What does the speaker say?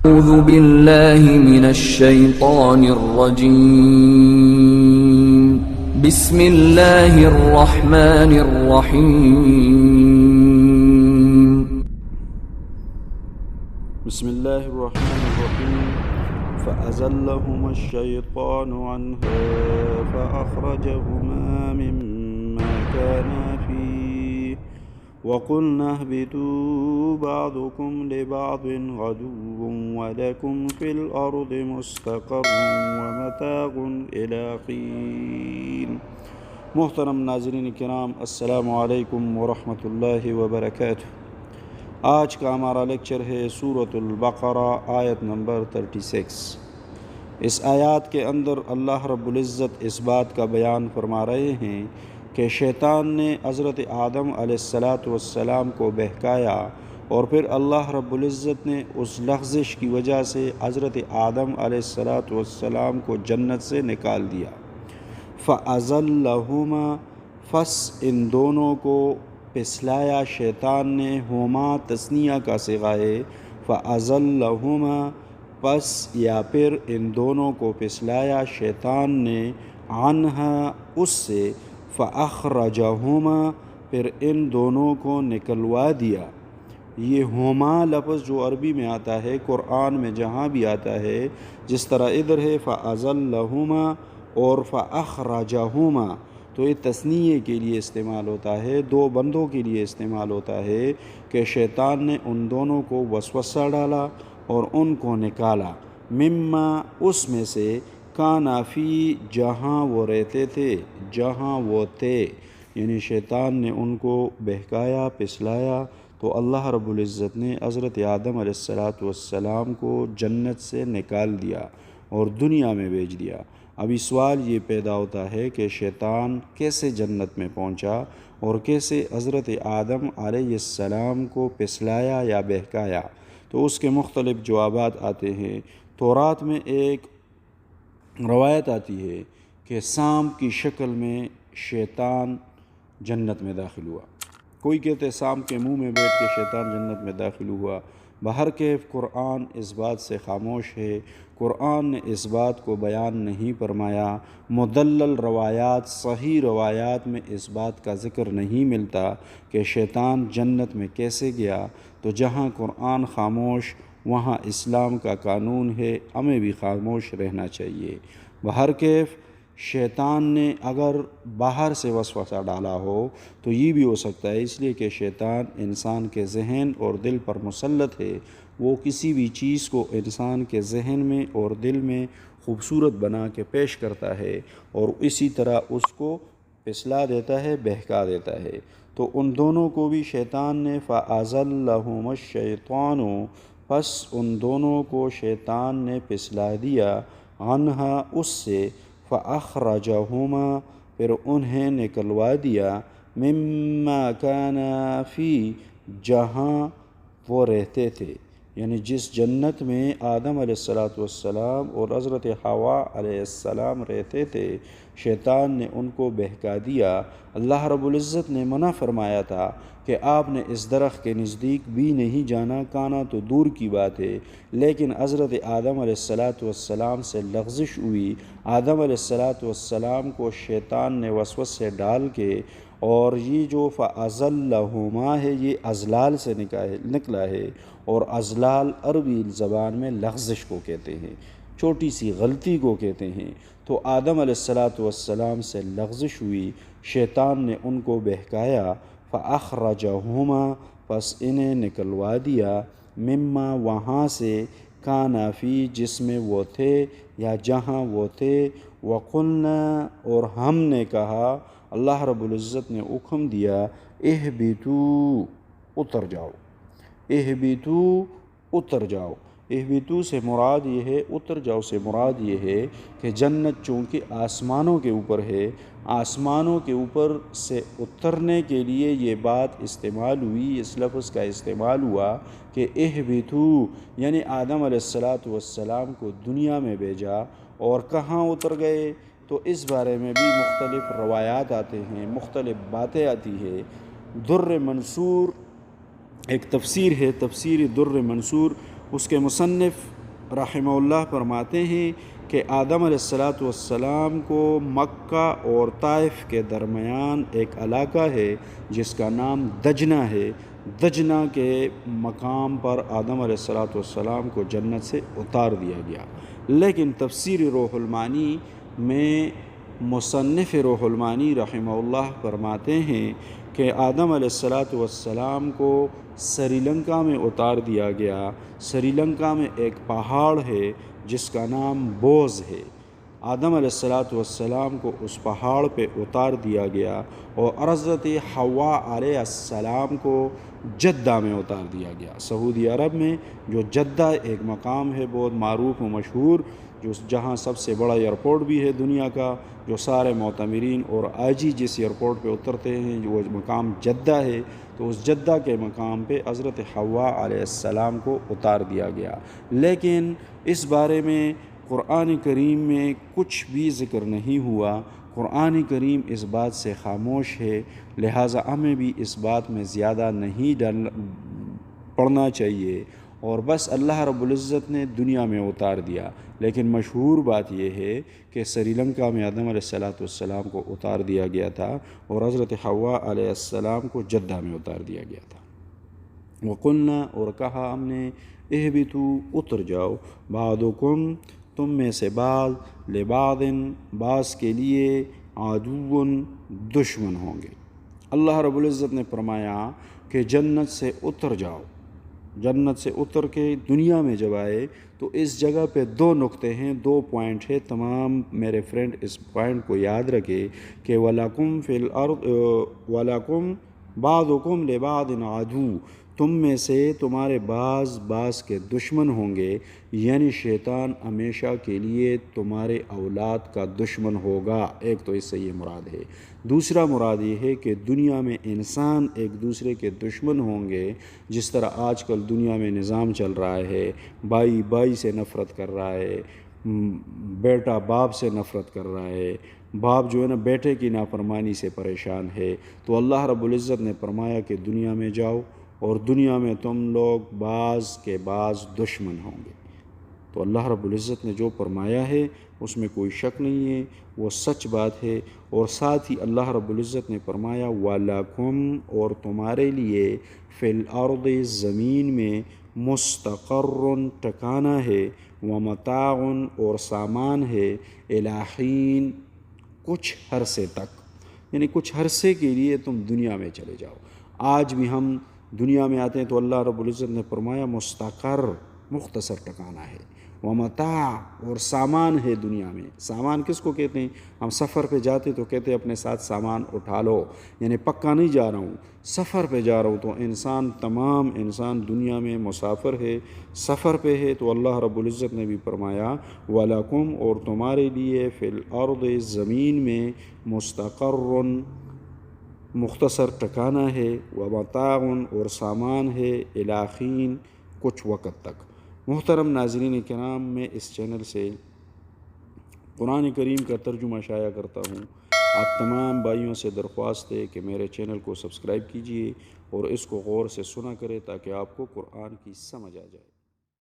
أعوذ بالله من الشيطان الرجيم بسم الله الرحمن الرحيم بسم الله الرحمن الرحيم فأزلهما الشيطان عنها فأخرجهما مما كانا فيه وقلنا اهبطوا بعضكم لبعض عدو ولكم في الأرض مستقر ومتاع إلى حين۔ محترم ناظرین کرام، السلام علیکم ورحمۃ اللہ وبرکاتہ۔ آج کا ہمارا لیکچر ہے سورۃ البقرہ آیت نمبر 36۔ اس آیات کے اندر اللہ رب العزت اس بات کا بیان فرما رہے ہیں کہ شیطان نے حضرت آدم علیہ السلام کو بہکایا، اور پھر اللہ رب العزت نے اس لغزش کی وجہ سے حضرت آدم علیہ السلام کو جنت سے نکال دیا۔ فَأَزَلَّهُمَا، فس ان دونوں کو پسلایا شیطان نے، ہما تثنیہ کا صیغہ ہے، فَأَزَلَّهُمَا، پس یا پھر ان دونوں کو پسلایا شیطان نے، عنہا اس سے، فَأَخْرَجَهُمَا، پھر ان دونوں کو نکلوا دیا۔ یہ ہما لفظ جو عربی میں آتا ہے، قرآن میں جہاں بھی آتا ہے، جس طرح ادھر ہے فَأَزَلَّهُمَا اور فَأَخْرَجَهُمَا، تو یہ تثنیے کے لیے استعمال ہوتا ہے، دو بندوں کے لیے استعمال ہوتا ہے کہ شیطان نے ان دونوں کو وسوسہ ڈالا اور ان کو نکالا، مما اس میں سے، کانا فی جہاں وہ رہتے تھے، جہاں وہ تھے، یعنی شیطان نے ان کو بہکایا، پسلایا، تو اللہ رب العزت نے حضرت آدم علیہ السلام کو جنت سے نکال دیا اور دنیا میں بھیج دیا۔ ابھی سوال یہ پیدا ہوتا ہے کہ شیطان کیسے جنت میں پہنچا اور کیسے حضرت آدم علیہ السلام کو پسلایا یا بہکایا؟ تو اس کے مختلف جوابات آتے ہیں۔ تورات میں ایک روایت آتی ہے کہ سانپ کی شکل میں شیطان جنت میں داخل ہوا۔ کوئی کہتے سانپ کے منہ میں بیٹھ کے شیطان جنت میں داخل ہوا۔ بہرکیف قرآن اس بات سے خاموش ہے، قرآن نے اس بات کو بیان نہیں فرمایا، مدلل روایات، صحیح روایات میں اس بات کا ذکر نہیں ملتا کہ شیطان جنت میں کیسے گیا۔ تو جہاں قرآن خاموش، وہاں اسلام کا قانون ہے، ہمیں بھی خاموش رہنا چاہیے۔ بہرکیف شیطان نے اگر باہر سے وسوسہ ڈالا ہو تو یہ بھی ہو سکتا ہے، اس لیے کہ شیطان انسان کے ذہن اور دل پر مسلط ہے، وہ کسی بھی چیز کو انسان کے ذہن میں اور دل میں خوبصورت بنا کے پیش کرتا ہے اور اسی طرح اس کو پسلا دیتا ہے، بہکا دیتا ہے۔ تو ان دونوں کو بھی شیطان نے فَأَزَلَّهُمَا الشَّيْطَانُ، پس ان دونوں کو شیطان نے پسلا دیا، عنہا اس سے، فَأَخْرَجَهُمَا، پھر انہیں نکلوا دیا، مما کانا فی، جہاں وہ رہتے تھے، یعنی جس جنت میں آدم علیہ السلام اور حضرت حوا علیہ السلام رہتے تھے، شیطان نے ان کو بہکا دیا۔ اللہ رب العزت نے منع فرمایا تھا کہ آپ نے اس درخت کے نزدیک بھی نہیں جانا، کانا تو دور کی بات ہے، لیکن حضرت آدم علیہ السلام سے لغزش ہوئی، آدم علیہ السلام کو شیطان نے وسوسے ڈال کے، اور یہ جو فَأَزَلَّهُمَا ہے یہ ازلال سے نکلا ہے، اور ازلال عربی زبان میں لغزش کو کہتے ہیں، چھوٹی سی غلطی کو کہتے ہیں۔ تو آدم علیہ السلام سے لغزش ہوئی، شیطان نے ان کو بہکایا، فَأَخْرَجَهُمَا، پس انہیں نکلوا دیا، مما وہاں سے، کانا فی جس میں وہ تھے یا جہاں وہ تھے، وَقُلْنَا اور ہم نے کہا، اللہ رب العزت نے حکم دیا، اہبطوا اتر جاؤ، اہبطوا اتر جاؤ۔ اہبطوا سے مراد یہ ہے، اتر جاؤ سے مراد یہ ہے کہ جنت چونکہ آسمانوں کے اوپر ہے، آسمانوں کے اوپر سے اترنے کے لیے یہ بات استعمال ہوئی، اس لفظ کا استعمال ہوا کہ اہبطوا، یعنی آدم علیہ السلام کو دنیا میں بھیجا، اور کہاں اتر گئے تو اس بارے میں بھی مختلف روایات آتے ہیں، مختلف باتیں آتی ہیں۔ در منصور ایک تفسیر ہے، تفسیر در منصور، اس کے مصنف رحمہ اللہ فرماتے ہیں کہ آدم علیہ السلام کو مکہ اور طائف کے درمیان ایک علاقہ ہے جس کا نام دجنہ ہے۔ دجنہ کے مقام پر آدم علیہ السلام کو جنت سے اتار دیا گیا۔ لیکن تفسیر روح المعانی میں مصنف روح المعانی رحمہ اللہ فرماتے ہیں کہ آدم علیہ السلام کو سری لنکا میں اتار دیا گیا۔ سری لنکا میں ایک پہاڑ ہے جس کا نام بوز ہے۔ آدم علیہ السلام کو اس پہاڑ پہ اتار دیا گیا اور حضرت حوا علیہ السلام کو جدہ میں اتار دیا گیا۔ سعودی عرب میں جو جدہ ایک مقام ہے بہت معروف و مشہور، جہاں سب سے بڑا ایئرپورٹ بھی ہے دنیا کا، جو سارے معتمرین اور آجی جس ایئرپورٹ پہ اترتے ہیں، وہ مقام جدہ ہے۔ تو اس جدہ کے مقام پہ حضرت حوا علیہ السلام کو اتار دیا گیا، لیکن اس بارے میں قرآن کریم میں کچھ بھی ذکر نہیں ہوا۔ قرآن کریم اس بات سے خاموش ہے، لہٰذا ہمیں بھی اس بات میں زیادہ نہیں پڑھنا چاہیے، اور بس اللہ رب العزت نے دنیا میں اتار دیا۔ لیکن مشہور بات یہ ہے کہ سری لنکا میں آدم علیہ السلام کو اتار دیا گیا تھا اور حضرت حوا علیہ السلام کو جدہ میں اتار دیا گیا تھا۔ وقلنا، اور کہا ہم نے، اہبتوا، اتر جاؤ، بعضکم، تم میں سے بعض، لبعض، بعض کے لیے، عدو، دشمن ہوں گے۔ اللہ رب العزت نے فرمایا کہ جنت سے اتر جاؤ۔ جنت سے اتر کے دنیا میں جب آئے تو اس جگہ پہ دو نقطے ہیں، دو پوائنٹ ہے۔ تمام میرے فرینڈ اس پوائنٹ کو یاد رکھے کہ وَلَكُمْ فِي الْأَرْضِ وَلَكُمْ بَعْضُكُمْ لِبَعْضٍ عَدُوٌّ، تم میں سے تمہارے بعض کے دشمن ہوں گے، یعنی شیطان ہمیشہ کے لیے تمہارے اولاد کا دشمن ہوگا۔ ایک تو اس سے یہ مراد ہے۔ دوسرا مراد یہ ہے کہ دنیا میں انسان ایک دوسرے کے دشمن ہوں گے، جس طرح آج کل دنیا میں نظام چل رہا ہے، بھائی بھائی سے نفرت کر رہا ہے، بیٹا باپ سے نفرت کر رہا ہے، باپ جو ہے نا بیٹے کی نافرمانی سے پریشان ہے۔ تو اللہ رب العزت نے فرمایا کہ دنیا میں جاؤ اور دنیا میں تم لوگ بعض کے بعض دشمن ہوں گے۔ تو اللہ رب العزت نے جو فرمایا ہے اس میں کوئی شک نہیں ہے، وہ سچ بات ہے۔ اور ساتھ ہی اللہ رب العزت نے فرمایا وَلَكُمْ، اور تمہارے لیے، فِي الْأَرْضِ، زمین میں، مُسْتَقَرٌّ، ٹھکانہ ہے، وَمَتَاعٌ، اور سامان ہے، إِلَىٰ حِينٍ، کچھ عرصے تک، یعنی کچھ عرصے کے لیے تم دنیا میں چلے جاؤ۔ آج بھی ہم دنیا میں آتے ہیں تو اللہ رب العزت نے فرمایا مستقر، مختصر ٹھکانہ ہے، ومتاع، اور سامان ہے دنیا میں۔ سامان کس کو کہتے ہیں؟ ہم سفر پہ جاتے تو کہتے ہیں اپنے ساتھ سامان اٹھا لو، یعنی پکا نہیں جا رہا ہوں، سفر پہ جا رہا ہوں۔ تو تمام انسان دنیا میں مسافر ہے، سفر پہ ہے۔ تو اللہ رب العزت نے بھی فرمایا وَلَكُمْ، اور تمہارے لیے، فِي الْأَرْضِ، زمین میں، مستقر، مختصر ٹھکانہ ہے، وَمَتَاعٌ، اور سامان ہے، إِلَىٰ حِينٍ، کچھ وقت تک۔ محترم ناظرین کرام، میں اس چینل سے قرآن کریم کا ترجمہ شائع کرتا ہوں۔ آپ تمام بھائیوں سے درخواست ہے کہ میرے چینل کو سبسکرائب کیجئے اور اس کو غور سے سنا کریں تاکہ آپ کو قرآن کی سمجھ آ جائے۔